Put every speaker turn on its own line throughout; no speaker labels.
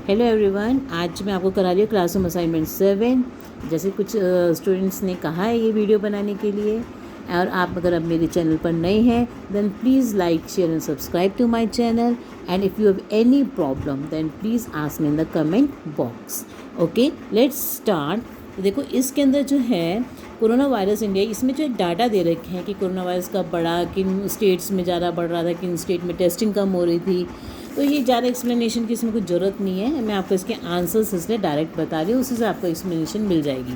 Hello everyone, आज मैं आपको करा रही हूँ क्लासरूम असाइनमेंट 7। जैसे कुछ स्टूडेंट्स ने कहा है ये वीडियो बनाने के लिए, और आप अगर अब मेरे चैनल पर नए हैं then please like share and subscribe to my channel, and if you have any problem then please ask me in the comment box. Okay, let's start. तो देखो, इसके अंदर जो है कोरोना वायरस इंडिया, इसमें जो डाटा दे रखे हैं कि कोरोना वायरस कब बढ़ा, किन स्टेट्स में ज़्यादा बढ़ रहा था, किन स्टेट में टेस्टिंग कम हो रही थी। तो ये ज़्यादा एक्सप्लेनेशन की इसमें कुछ ज़रूरत नहीं है, मैं आपको इसके आंसर्स इसलिए डायरेक्ट बता रही हूँ, उसी से आपको एक्सप्लेनेशन मिल जाएगी।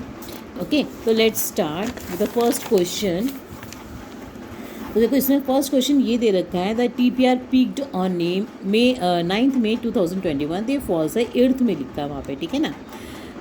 ओके, तो let's start with the first question. तो देखो, इसमें फर्स्ट क्वेश्चन ये दे रखा है, द TPR पीक्ड ऑन 9 मई 2021। ये फॉल्स है, 8th में लिखा है वहाँ पे, ठीक है ना।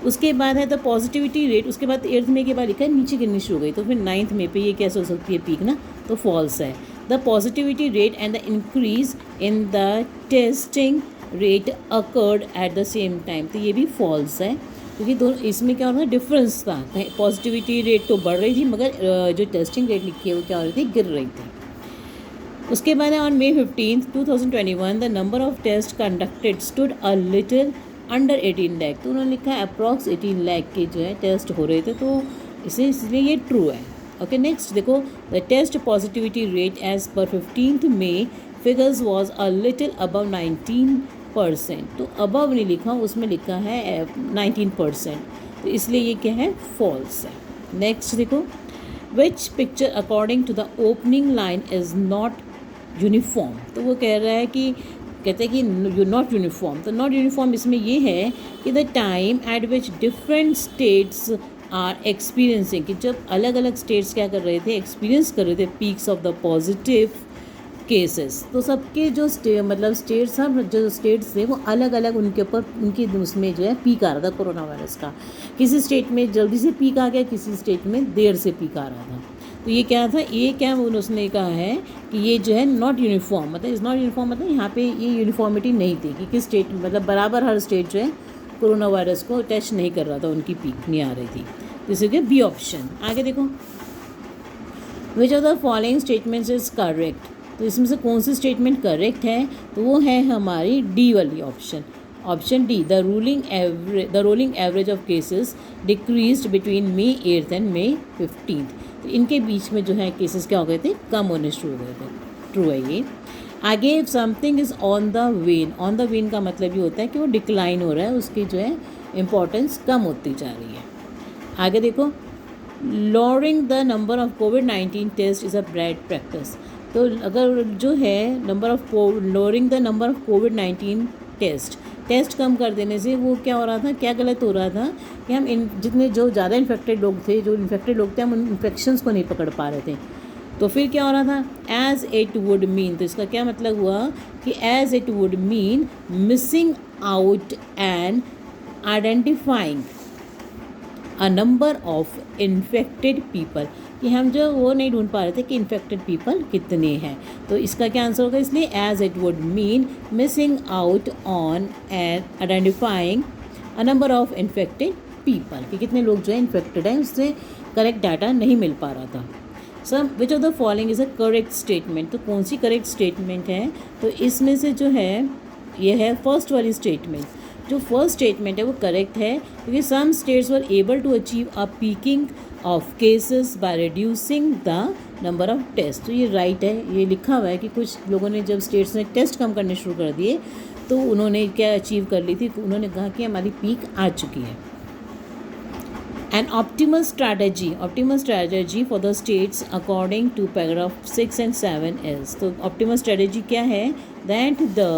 उसके बाद है द पॉजिटिविटी रेट, उसके बाद 8th में के बाद लिखा है नीचे गिरनी शुरू हो गई, तो फिर 9th में पे ये कैसे हो सकती है पीक ना, तो फॉल्स है। The positivity rate and the increase in the testing rate occurred at the same time, तो ये भी फॉल्स है, क्योंकि दोनों इसमें क्या हो रहा था, डिफरेंस था। पॉजिटिविटी रेट तो बढ़ रही थी, मगर जो टेस्टिंग रेट लिखी है वो क्या हो रही थी, गिर रही थी। उसके बाद है on May 15, 2021 the number of test conducted stood a little under 18 lakh, तो उन्होंने लिखा है अप्रॉक्स 18 लाख के जो है टेस्ट हो रहे थे, तो इसलिए ये ट्रू है। ओके, नेक्स्ट देखो, the test positivity rate as पर 15th May figures was a little above 19%, तो अबव नहीं लिखा, उसमें लिखा है 19%, तो इसलिए ये क्या है, फॉल्स है। नेक्स्ट देखो, which picture according to the opening line is not uniform, तो वो कह रहा है कि कहते हैं कि यू नॉट यूनिफॉर्म, तो नॉट यूनिफॉर्म इसमें ये है कि the time at which different states are experiencing, कि जब अलग अलग स्टेट्स क्या कर रहे थे, एक्सपीरियंस कर रहे थे peaks of the positive cases, तो सबके जो मतलब स्टेट्स, सब जो स्टेट्स थे वो अलग अलग उनके ऊपर उनकी उसमें जो है पीक आ रहा था कोरोना वायरस का। किसी स्टेट में जल्दी से पीक आ गया, किसी स्टेट में देर से पीक आ रहा था। तो ये क्या था, ये क्या उसने कहा है कि ये जो है नॉट यूनिफॉर्म, मतलब इज़ नॉट यूनिफॉर्म, मतलब यहाँ पे ये यूनिफॉर्मिटी नहीं थी कि किस स्टेट, मतलब बराबर हर स्टेट जो है कोरोना वायरस को टेस्ट नहीं कर रहा था, उनकी पीक नहीं आ रही थी। तो इसलिए बी ऑप्शन। आगे देखो, which of the following statements is correct, तो इसमें से कौन सी स्टेटमेंट करेक्ट है, तो वो है हमारी डी वाली option, option D. The rolling average of cases decreased between May 8 and May 15, तो इनके बीच में जो है केसेस क्या हो गए थे, कम होने शुरू हो गए थे, ट्रू है ये। आगे, if something is on the when, on the when का मतलब ये होता है कि वो डिक्लाइन हो रहा है, उसकी जो है इम्पोर्टेंस कम होती जा रही है। आगे देखो, lowering the number of COVID-19 test is a bad practice, तो अगर जो है number of lowering the number of COVID-19 test कम कर देने से वो क्या हो रहा था, क्या गलत हो रहा था कि हम जितने जो ज़्यादा इन्फेक्टेड लोग थे, हम उन इन्फेक्शंस को नहीं पकड़ पा रहे थे। तो फिर क्या हो रहा था, एज इट वुड मीन, तो इसका क्या मतलब हुआ कि as it would mean missing out and identifying a number of infected people, कि हम जो वो नहीं ढूंढ पा रहे थे कि इन्फेक्टेड पीपल कितने हैं। तो इसका क्या आंसर होगा, इसलिए as it would mean missing out on and identifying a number of infected people, कि कितने लोग जो है इन्फेक्टेड हैं, उससे करेक्ट डाटा नहीं मिल पा रहा था। Some which of the following is a correct statement, तो कौन सी करेक्ट स्टेटमेंट है, तो इसमें से जो है ये है फर्स्ट वाली स्टेटमेंट। जो फर्स्ट स्टेटमेंट है वो करेक्ट है, क्योंकि some states were able to achieve a peaking of cases by reducing the number of test, तो ये राइट है। ये लिखा हुआ है कि कुछ लोगों ने जब स्टेट्स ने टेस्ट कम करने शुरू कर दिए तो उन्होंने क्या अचीव कर ली थी, उन्होंने कहा कि हमारी पीक आ चुकी है। An optimal strategy for the states according to paragraph 6 and 7 is, तो optimal strategy क्या है, that the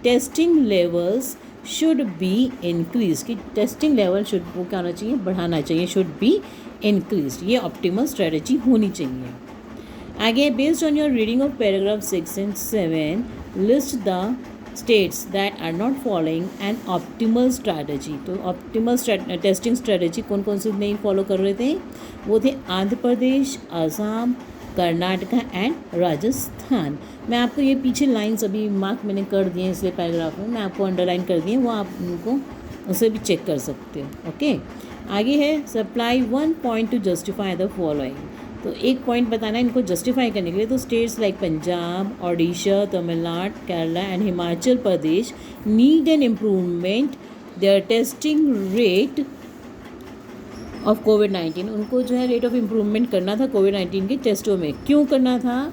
testing levels should be increased, कि testing level should वो क्या होना चाहिए, बढ़ाना चाहिए, should be increased, ये optimal strategy होनी चाहिए। आगे, based on your reading of paragraph 6 and 7 list the states that are not following an optimal strategy, तो optimal टेस्टिंग स्ट्रेटजी कौन कौन से नहीं फॉलो कर रहे थे, वो थे आंध्र प्रदेश, असम, कर्नाटका एंड राजस्थान। मैं आपको ये पीछे लाइन्स अभी मार्क मैंने कर दिए हैं, इसलिए पैराग्राफ में मैं आपको अंडरलाइन कर दिए, वो आप उनको उसे भी चेक कर सकते हो। ओके, आगे है, supply 1 point two justify the following, तो एक पॉइंट बताना है इनको जस्टिफाई करने के लिए। तो states like Punjab, Odisha, Tamil Nadu, Kerala and Himachal Pradesh need an improvement their testing rate of कोविड-19। उनको जो है रेट ऑफ इम्प्रूवमेंट करना था कोविड-19 के टेस्टों में। क्यों करना था?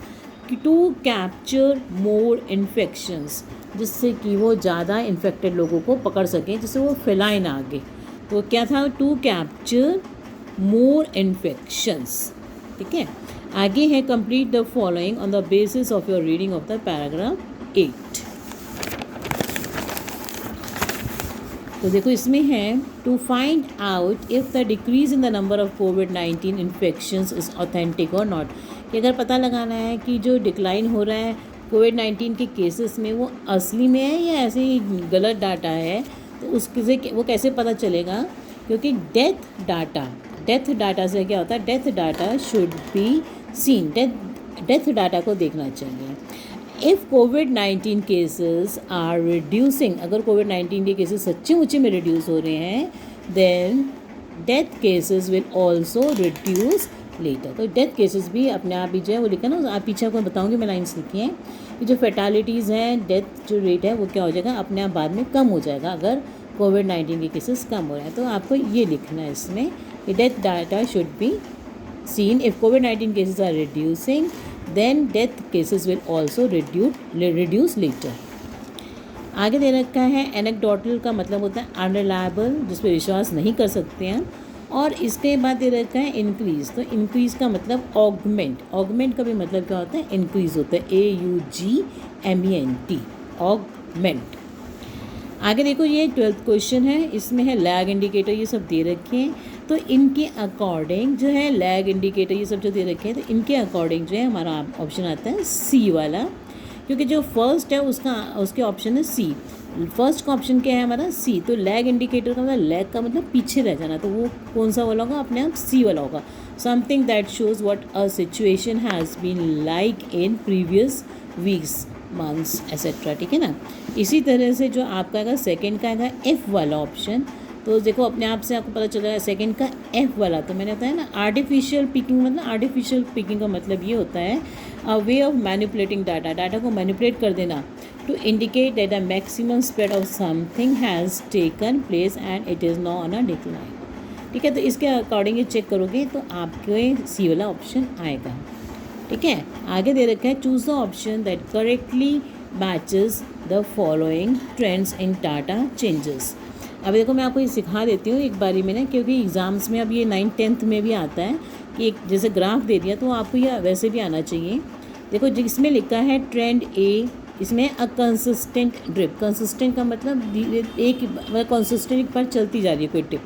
कि टू कैप्चर मोर इन्फेक्शंस, जिससे कि वो ज़्यादा इन्फेक्टेड लोगों को पकड़ सकें, जिससे वो फैलाए ना आगे। तो क्या था? To capture more infections. ठीक है, आगे है complete the following on the basis of your reading of the paragraph 8। तो देखो इसमें है to find out if the decrease in the number of कोविड-19 इन्फेक्शंस इज़ ऑथेंटिक और नॉट, कि अगर पता लगाना है कि जो डिक्लाइन हो रहा है कोविड-19 के केसेस में वो असली में है या ऐसे ही गलत डाटा है, तो उससे वो कैसे पता चलेगा? क्योंकि डेथ डाटा से क्या होता है? Death data should be seen, death data को देखना चाहिए। इफ़ कोविड-19 केसेस आर रिड्यूसिंग, अगर कोविड-19 के केसेस सच्ची मुच्ची में रिड्यूस हो रहे हैं, then death cases will also reduce later. तो डेथ केसेस भी अपने आप ही जो है वो लिखा ना, आप पीछे आपको बताऊंगी मैं लाइन्स लिखी हैं कि जो फैटालिटीज़ हैं, डेथ जो रेट है वो क्या हो जाएगा? अपने आप बाद में कम हो जाएगा अगर कोविड-19 के केसेस कम हो रहे हैं। तो आपको ये लिखना है इसमें कि death data should B seen if COVID-19 cases are reducing, then death cases will also reduce later. आगे दे रखा है एनेक्डोटल का मतलब होता है अनरिलायबल, जिस पर विश्वास नहीं कर सकते हैं। और इसके बाद दे रखा है इंक्रीज़, तो इंक्रीज़ का मतलब ऑगमेंट का भी मतलब क्या होता है? इंक्रीज़ होता है, AUGMENT, ऑगमेंट। आगे देखो ये 12th क्वेश्चन है, इसमें है लैग इंडिकेटर, ये सब दे रखे हैं। तो इनके अकॉर्डिंग जो है लैग इंडिकेटर ये सब जो दे रखे हैं, तो इनके अकॉर्डिंग जो है हमारा ऑप्शन आता है सी वाला, क्योंकि जो फर्स्ट है उसके ऑप्शन है सी। फर्स्ट का ऑप्शन क्या है हमारा? सी। तो लैग इंडिकेटर का मतलब लैग का मतलब पीछे रह जाना, तो वो कौन सा वाला होगा? अपने आप सी वाला होगा। Something that shows what a situation has been like in previous weeks, months etcetera. ठीक है ना। इसी तरह से जो आपका आएगा सेकेंड का आएगा एफ वाला ऑप्शन। तो देखो अपने आप से आपको पता चल रहा है सेकेंड का एफ वाला। तो मैंने बताया ना आर्टिफिशियल पिकिंग, मतलब आर्टिफिशियल पिकिंग का मतलब ये होता है a way of manipulating data को मैनिपुलेट कर देना to indicate that the maximum spread of something has taken place and it is now on a decline. ठीक है, तो इसके अकॉर्डिंग ये चेक करोगे तो आपके सी वाला ऑप्शन आएगा। ठीक है, आगे दे रखा है choose the option that correctly matches the following trends in data changes. अब देखो मैं आपको ये सिखा देती हूँ एक बारी में ना, क्योंकि एग्ज़ाम्स में अब ये 9th 10th में भी आता है कि एक जैसे ग्राफ दे दिया तो आपको ये वैसे भी आना चाहिए। देखो जिसमें लिखा है ट्रेंड ए, इसमें अ कंसिस्टेंट ड्रिप, कंसिस्टेंट का मतलब एक कंसिस्टेंट पर चलती जा रही है कोई टिप।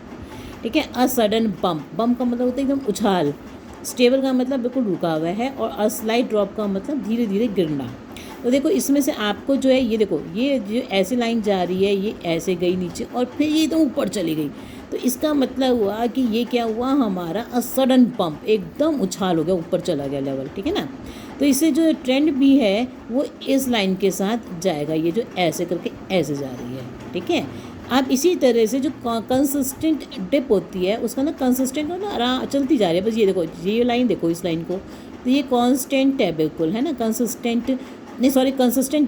ठीक है, अ सडन बम्प का मतलब होता है एकदम उछाल। स्टेबल का मतलब बिल्कुल रुका हुआ है, और अ स्लाइड ड्रॉप का मतलब धीरे धीरे गिरना। तो देखो इसमें से आपको जो है ये देखो ये जो ऐसे लाइन जा रही है ये ऐसे गई नीचे और फिर ये तो ऊपर चली गई, तो इसका मतलब हुआ कि ये क्या हुआ हमारा अ सडन बम्प, एकदम उछाल हो गया, ऊपर चला गया लेवल। ठीक है ना। तो इससे जो ट्रेंड भी है वो इस लाइन के साथ जाएगा, ये जो ऐसे करके ऐसे जा रही है। ठीक है, अब इसी तरह से जो कंसिस्टेंट डिप होती है उसका ना कंसिस्टेंट ना आराम चलती जा रही है। बस ये देखो ये लाइन देखो इस लाइन को, तो ये कांस्टेंट है बिल्कुल, है ना, कंसिस्टेंट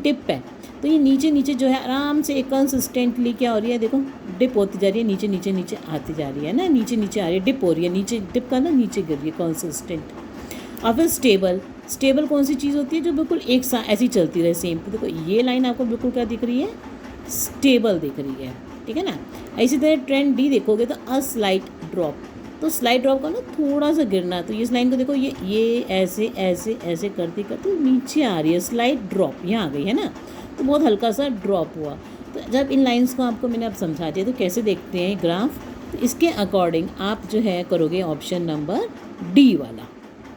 डिप है। तो ये नीचे नीचे जो है आराम से एक कंसिस्टेंटली क्या हो रही है, देखो डिप होती जा रही है, नीचे नीचे नीचे आती जा रही है ना, नीचे नीचे आ रही है, डिप हो रही है, नीचे डिप का ना नीचे गिर रही है कंसिस्टेंट। और फिर स्टेबल कौन सी चीज़ होती है जो बिल्कुल एक साथ ऐसी चलती रहे सेम। तो देखो ये लाइन आपको बिल्कुल क्या दिख रही है, स्टेबल दिख रही है। ठीक है ना। इसी तरह ट्रेंड डी देखोगे तो अ स्लाइट ड्रॉप, तो स्लाइड ड्रॉप का ना थोड़ा सा गिरना। तो इस लाइन को देखो ये ऐसे ऐसे ऐसे करते करते नीचे आ रही है, स्लाइड ड्रॉप यहाँ आ गई है ना, तो बहुत हल्का सा ड्रॉप हुआ। तो जब इन लाइंस को आपको मैंने अब समझा दिया तो कैसे देखते हैं ग्राफ, तो इसके अकॉर्डिंग आप जो है करोगे ऑप्शन नंबर डी वाला।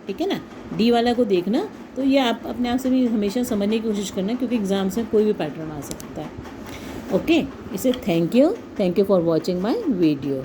ठीक है ना, डी वाला को देखना। तो ये आप अपने आप से भी हमेशा समझने की कोशिश करना, क्योंकि एग्ज़ाम्स में कोई भी पैटर्न आ सकता है। ओके, इसे thank you for watching my video.